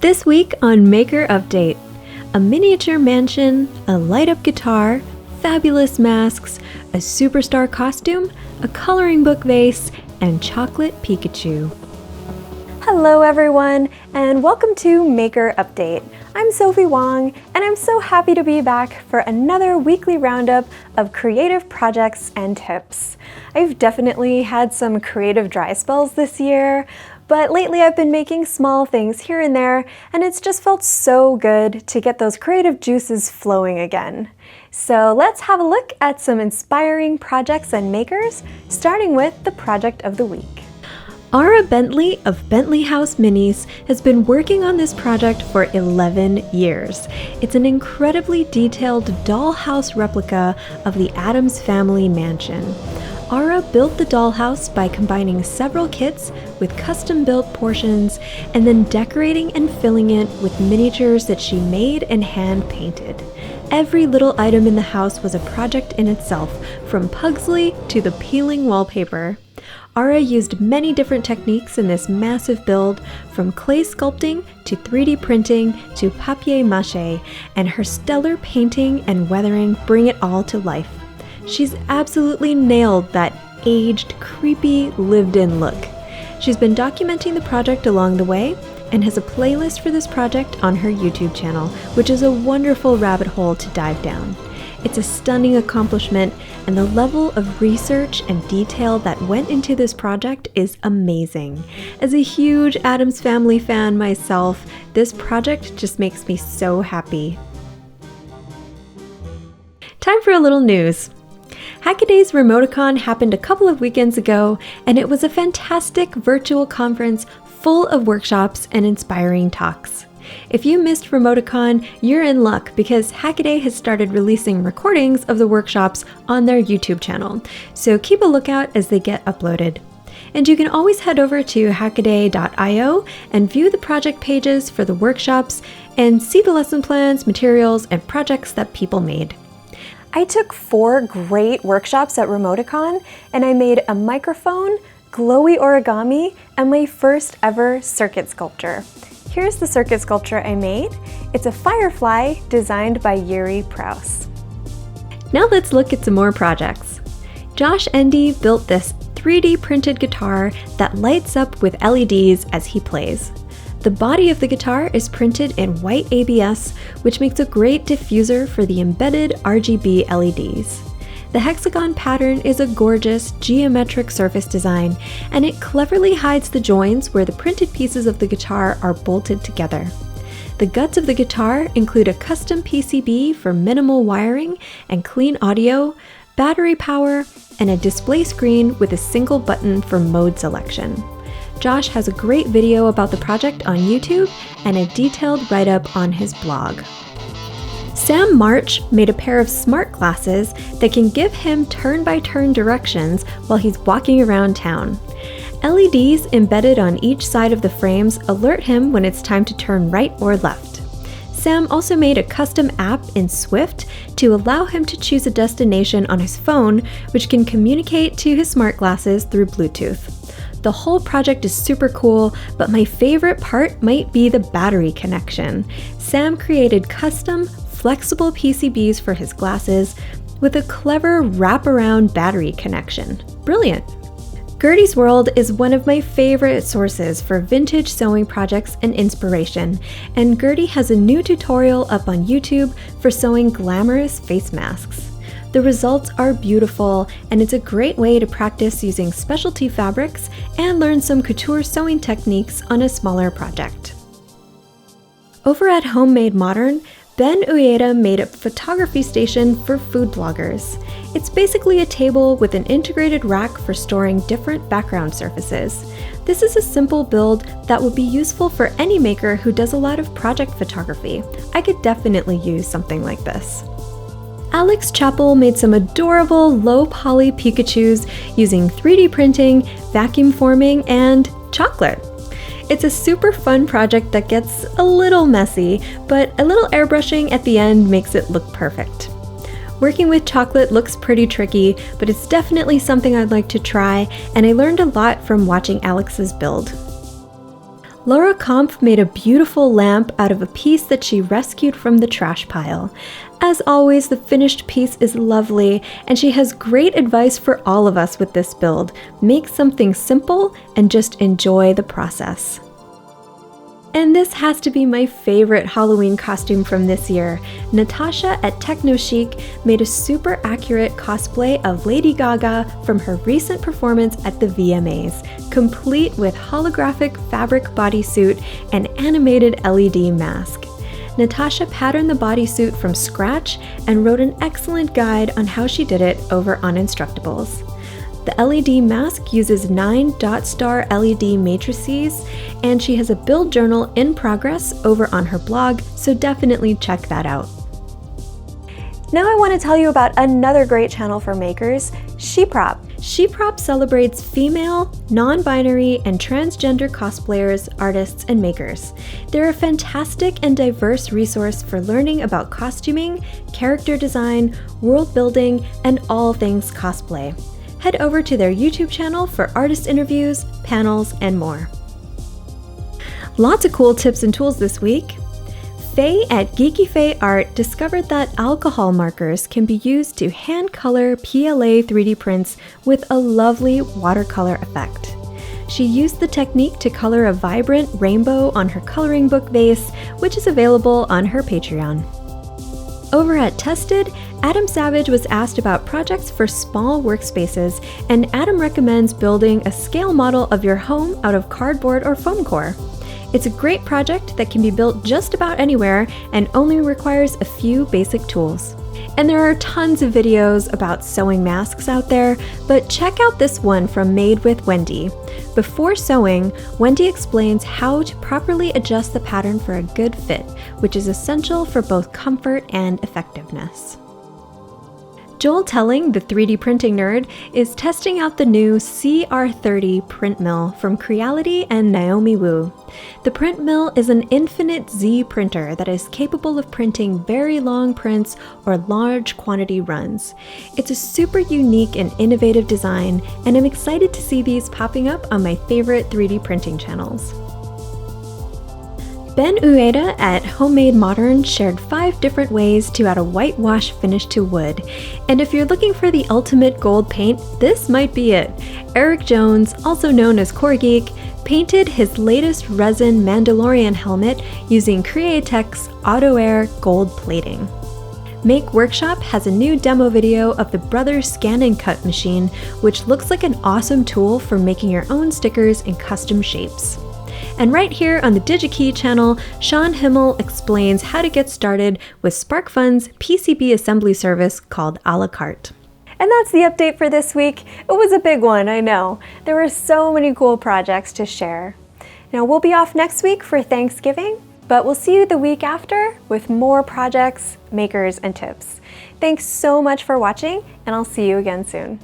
This week on Maker Update, a miniature mansion, a light-up guitar, fabulous masks, a superstar costume, a coloring book vase, and chocolate Pikachu. Hello everyone, and welcome to Maker Update. I'm Sophie Wong, and I'm so happy to be back for another weekly roundup of creative projects and tips. I've definitely had some creative dry spells this year, but lately I've been making small things here and there, and it's just felt so good to get those creative juices flowing again. So let's have a look at some inspiring projects and makers, starting with the project of the week. Ara Bentley of Bentley House Minis has been working on this project for 11 years. It's an incredibly detailed dollhouse replica of the Addams Family mansion. Ara built the dollhouse by combining several kits with custom-built portions and then decorating and filling it with miniatures that she made and hand-painted. Every little item in the house was a project in itself, from Pugsley to the peeling wallpaper. Ara used many different techniques in this massive build, from clay sculpting to 3D printing to papier-mâché, and her stellar painting and weathering bring it all to life. She's absolutely nailed that aged, creepy, lived-in look. She's been documenting the project along the way and has a playlist for this project on her YouTube channel, which is a wonderful rabbit hole to dive down. It's a stunning accomplishment, and the level of research and detail that went into this project is amazing. As a huge Addams Family fan myself, this project just makes me so happy. Time for a little news. Hackaday's Remoticon happened a couple of weekends ago, and it was a fantastic virtual conference full of workshops and inspiring talks. If you missed Remoticon, you're in luck because Hackaday has started releasing recordings of the workshops on their YouTube channel, so keep a lookout as they get uploaded. And you can always head over to hackaday.io and view the project pages for the workshops and see the lesson plans, materials, and projects that people made. I took 4 great workshops at Remoticon, and I made a microphone, glowy origami, and my first ever circuit sculpture. Here's the circuit sculpture I made. It's a firefly designed by Yuri Prouse. Now let's look at some more projects. Josh Endy built this 3D printed guitar that lights up with LEDs as he plays. The body of the guitar is printed in white ABS, which makes a great diffuser for the embedded RGB LEDs. The hexagon pattern is a gorgeous geometric surface design, and it cleverly hides the joins where the printed pieces of the guitar are bolted together. The guts of the guitar include a custom PCB for minimal wiring and clean audio, battery power, and a display screen with a single button for mode selection. Josh has a great video about the project on YouTube and a detailed write-up on his blog. Sam March made a pair of smart glasses that can give him turn-by-turn directions while he's walking around town. LEDs embedded on each side of the frames alert him when it's time to turn right or left. Sam also made a custom app in Swift to allow him to choose a destination on his phone, which can communicate to his smart glasses through Bluetooth. The whole project is super cool, but my favorite part might be the battery connection. Sam created custom, flexible PCBs for his glasses with a clever wraparound battery connection. Brilliant! Gertie's World is one of my favorite sources for vintage sewing projects and inspiration, and Gertie has a new tutorial up on YouTube for sewing glamorous face masks. The results are beautiful, and it's a great way to practice using specialty fabrics and learn some couture sewing techniques on a smaller project. Over at Homemade Modern, Ben Ueda made a photography station for food bloggers. It's basically a table with an integrated rack for storing different background surfaces. This is a simple build that will be useful for any maker who does a lot of project photography. I could definitely use something like this. Alex Chappell made some adorable low-poly Pikachus using 3D printing, vacuum forming, and chocolate. It's a super fun project that gets a little messy, but a little airbrushing at the end makes it look perfect. Working with chocolate looks pretty tricky, but it's definitely something I'd like to try, and I learned a lot from watching Alex's build. Laura Kampf made a beautiful lamp out of a piece that she rescued from the trash pile. As always, the finished piece is lovely, and she has great advice for all of us with this build. Make something simple and just enjoy the process. And this has to be my favorite Halloween costume from this year. Natasha at Techno Chic made a super accurate cosplay of Lady Gaga from her recent performance at the VMAs, complete with holographic fabric bodysuit and animated LED mask. Natasha patterned the bodysuit from scratch and wrote an excellent guide on how she did it over on Instructables. The LED mask uses 9 dot star LED matrices, and she has a build journal in progress over on her blog, so definitely check that out. Now I want to tell you about another great channel for makers, Sheprop. Sheprop celebrates female, non-binary, and transgender cosplayers, artists, and makers. They're a fantastic and diverse resource for learning about costuming, character design, world building, and all things cosplay. Head over to their YouTube channel for artist interviews, panels, and more. Lots of cool tips and tools this week. Faye at Geeky Faye Art discovered that alcohol markers can be used to hand color PLA 3D prints with a lovely watercolor effect. She used the technique to color a vibrant rainbow on her coloring book vase, which is available on her Patreon. Over at Tested, Adam Savage was asked about projects for small workspaces, and Adam recommends building a scale model of your home out of cardboard or foam core. It's a great project that can be built just about anywhere and only requires a few basic tools. And there are tons of videos about sewing masks out there, but check out this one from Made with Wendy. Before sewing, Wendy explains how to properly adjust the pattern for a good fit, which is essential for both comfort and effectiveness. Joel Telling, the 3D printing nerd, is testing out the new CR30 print mill from Creality and Naomi Wu. The print mill is an Infinite Z printer that is capable of printing very long prints or large quantity runs. It's a super unique and innovative design, and I'm excited to see these popping up on my favorite 3D printing channels. Ben Ueda at Homemade Modern shared 5 different ways to add a whitewash finish to wood. And if you're looking for the ultimate gold paint, this might be it. Eric Jones, also known as Core Geek, painted his latest resin Mandalorian helmet using Createx Auto Air gold plating. Make Workshop has a new demo video of the Brothers Scan and Cut machine, which looks like an awesome tool for making your own stickers in custom shapes. And right here on the DigiKey channel, Sean Himmel explains how to get started with SparkFun's PCB assembly service called a la carte. And that's the update for this week. It was a big one, I know. There were so many cool projects to share. Now we'll be off next week for Thanksgiving, but we'll see you the week after with more projects, makers, and tips. Thanks so much for watching, and I'll see you again soon.